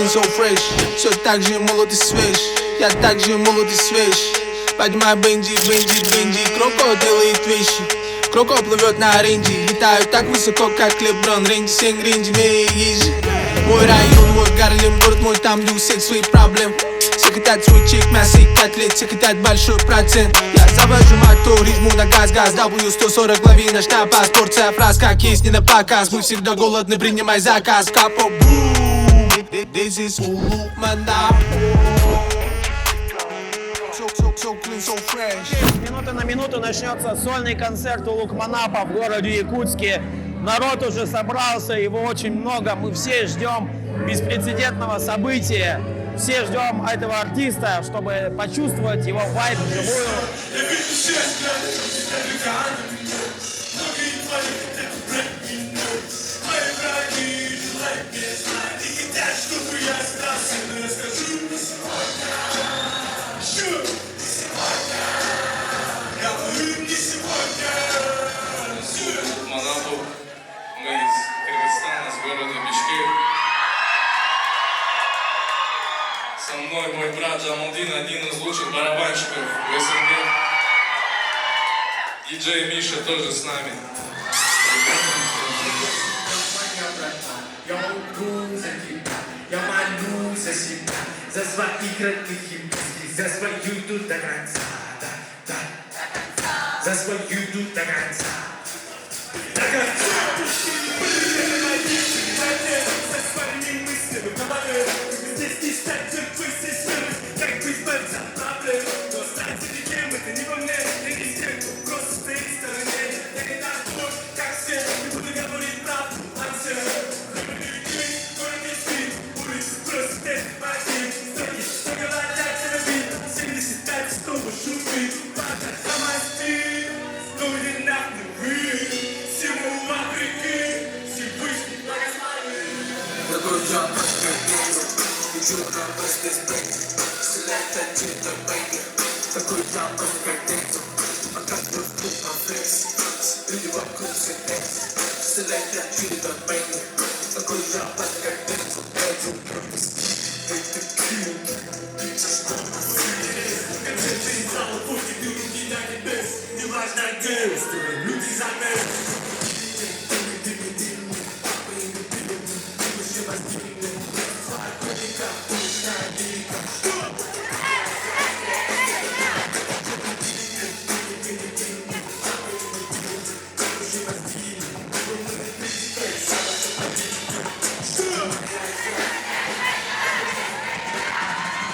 clean, so fresh. Все так же молод и свеж. Я так же молод и свеж. Поднимай бенджи, бенджи, бенджи. Кроко делает вещи. Кроко плывет на рейнджи. Летаю так высоко, как Леброн. Рейнджи, сен рейнджи, езжи. Мой район, мой Гарлем, город мой, там где у всех свои проблемы. Все хотят свой чек, мясо и котлет, все хотят большой процент. Я завожу мотор, ритму на газ-газ. W140 лови наш напас. Порция фраз, как есть, не на показ. Мы всегда голодны, принимай заказ. Капо, бум, this is Улук Манап. So clean, so fresh. С минуты на минуту начнется сольный концерт у Лукманапа в городе Якутске. Народ уже собрался, его очень много. Мы все ждем беспрецедентного события. Все ждем этого артиста, чтобы почувствовать его вайб вживую. Мы из Кыргызстана, с города Бишкек. Со мной мой брат Джамалдин, один из лучших барабанщиков в СНГ. Диджей Миша тоже с нами. За своих родных и близких, за свою идут до конца, за свою идут до конца. Здесь не стать жертвой системы, как бы избавиться от проблем. Но стать великим, это не во мне, я не тех, кто просто стоит в стороне. Я не так тот, как все, не буду говорить правду о всем. Город великий, город не спит, улицы просто без воды. Что говорят, я любит, 75, снова шумит. Папа, сама спит, но не нахуй вы. Всему вопреки, Всевышний благословен. Такой джамп, чудо без селекта чудо бэйби. Такой джамп, как дэнсо, пока тут флекс. Люди вокруг все текст. Селекта чудо бэйби. Такой джамп, как дэнсо, бэйби. Это килл. Концерты из зала, пути люди на небес. Неважно где, люди за нас.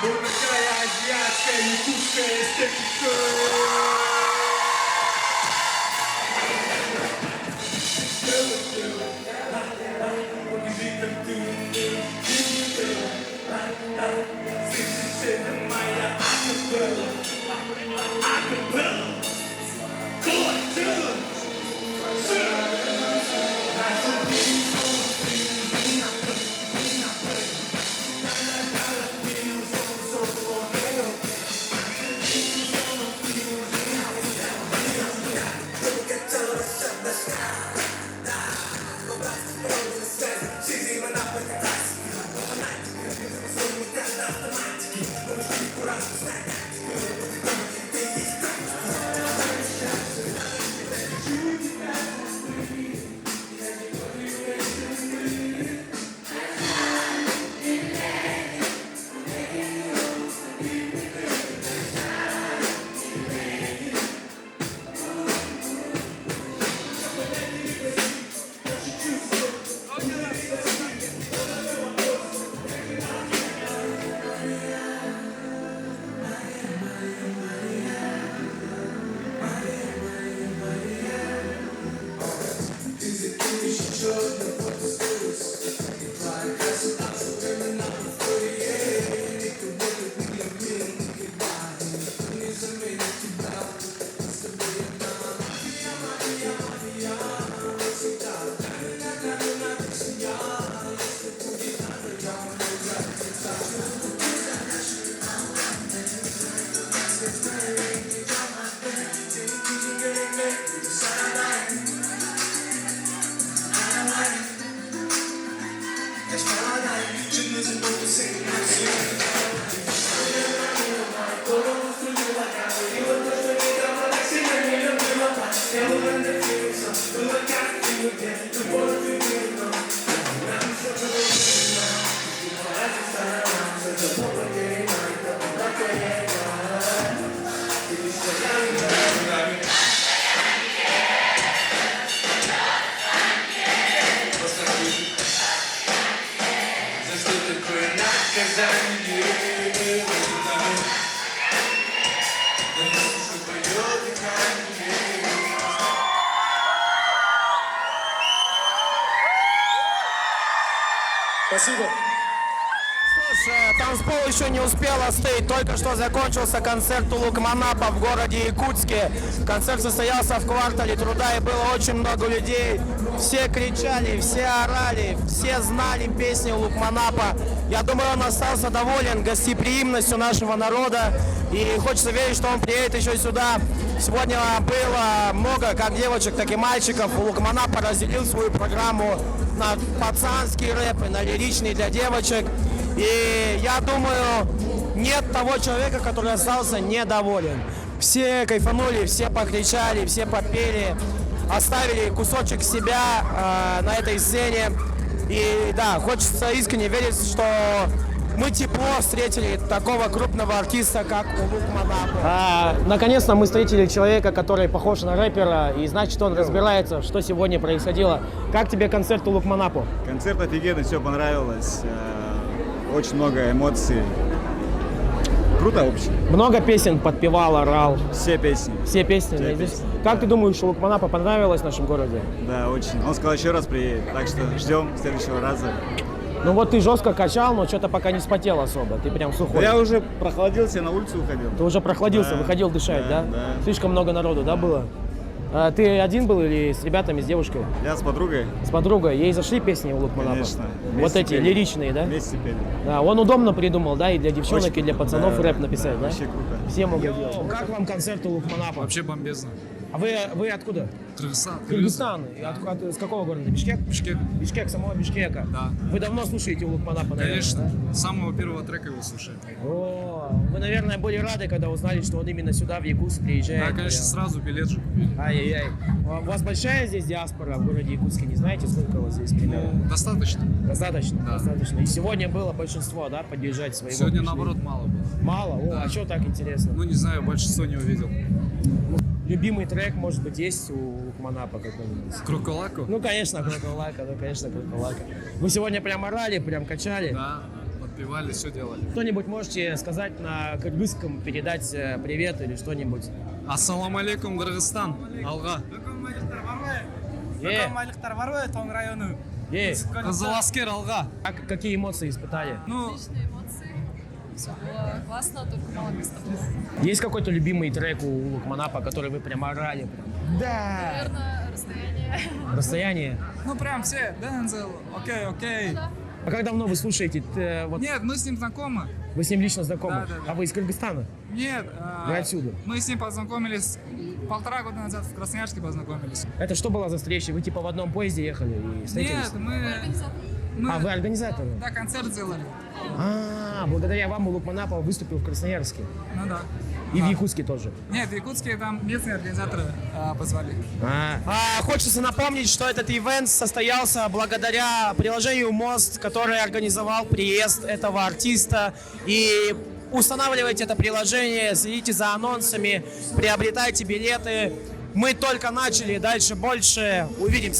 Вот такая азиатская, якутская эстетика. Покажи, как ты умеешь. Совершенно моя акапелла. Акапелла. дыхание, да не слышу твое дыхание. Спасибо. Танцпол еще не успел остыть, только что закончился концерт у Лукманапа в городе Якутске. Концерт состоялся в квартале Труда и было очень много людей. Все кричали, все орали, все знали песни Лукманапа. Я думаю, он остался доволен гостеприимностью нашего народа и хочется верить, что он приедет еще сюда. Сегодня было много как девочек, так и мальчиков. Лукманапа разделил свою программу на пацанский рэп и на лиричный для девочек. И я думаю, нет того человека, который остался недоволен. Все кайфанули, все покричали, все попели, оставили кусочек себя на этой сцене. И да, хочется искренне верить, что мы тепло встретили такого крупного артиста, как Лукманапа. Наконец-то мы встретили человека, который похож на рэпера, и значит, он разбирается, что сегодня происходило. Как тебе концерт у Лукманапа? Концерт офигенный, все понравилось. Очень много эмоций. Круто вообще. Много песен подпевал, орал. Все песни. Все песни. Все Здесь. песни. Как ты думаешь, Лукманапа понравилось в нашем городе? Да, очень. Он сказал, еще раз приедет. Так что ждем следующего раза. Ну вот ты жестко качал, но что-то пока не вспотел особо. Ты прям сухой. Я уже прохладился, на улицу уходил. Ты уже прохладился, Да, выходил дышать, да? да. Слишком много народу, да, было? А ты один был или с ребятами, с девушкой? Я с подругой. С подругой. Ей зашли песни у Лукманапа? Конечно. Вот Вместе эти, пели. лиричные, да? Вместе пели. Да, он удобно придумал, да, и для девчонок, Очень и для круто, пацанов да, рэп написать, да? Вообще круто. Все могут делать. Как вам концерт у Лукманапа? Вообще бомбезно. А вы откуда? Кыргызстан. Кыргызстан. С какого города? Бишкек? Бишкек. Бишкек, самого Бишкека. Да. Вы давно слушаете Лукманапа, наверное, Конечно. да? С самого первого трека его слушаем. О, вы, наверное, были рады, когда узнали, что он именно сюда, в Якутск, приезжает. Да, конечно, сразу билет же купили. Ай-яй-яй. У вас большая здесь диаспора в городе Якутске? Не знаете, сколько у вас здесь примерно? Ну, достаточно. Достаточно? Да. Достаточно. И сегодня было большинство, да, поддержать своего? Сегодня, пришли? наоборот, мало было. Мало? О, Да. а что так интересно? Ну, не знаю, большинство не увидел. Любимый трек, может быть, есть у Лукманапа какой-нибудь? Кроколаку? Ну, конечно, Кроколака, да, конечно, Кроколака. Вы сегодня прям орали, прям качали? Да, подпевали, все делали. Что-нибудь можете сказать на кыргызском, передать привет или что-нибудь? Ассаламу алейкум, Кыргызстан. Алга. Майлықтар бар ғой, Тоң районы. Кызыласкер, алга. Какие эмоции испытали? Ну, Отличные эмоции. Все было классно, только мало места было. Есть какой-то любимый трек у Лукманапа, который вы прям орали? Прям? Да! Наверное, расстояние. Расстояние? Ну прям все, Дензел, окей. А как давно вы слушаете? Вот Нет, мы с ним знакомы. вы с ним лично знакомы? Да. А вы из Кыргызстана? Нет, Вы отсюда? мы с ним познакомились 1,5 года назад в Красноярске познакомились. Это что была за встреча? Вы типа в одном поезде ехали и встретились? Нет, мы А, вы организаторы? да, концерт сделали. Благодаря вам Лукманапа выступил в Красноярске. Ну да. И в Якутске тоже. Нет, в Якутске там местные организаторы позвали. Хочется напомнить, что этот ивент состоялся благодаря приложению «Мост», которое организовал приезд этого артиста. И устанавливайте это приложение, следите за анонсами, приобретайте билеты. Мы только начали, дальше больше. Увидимся.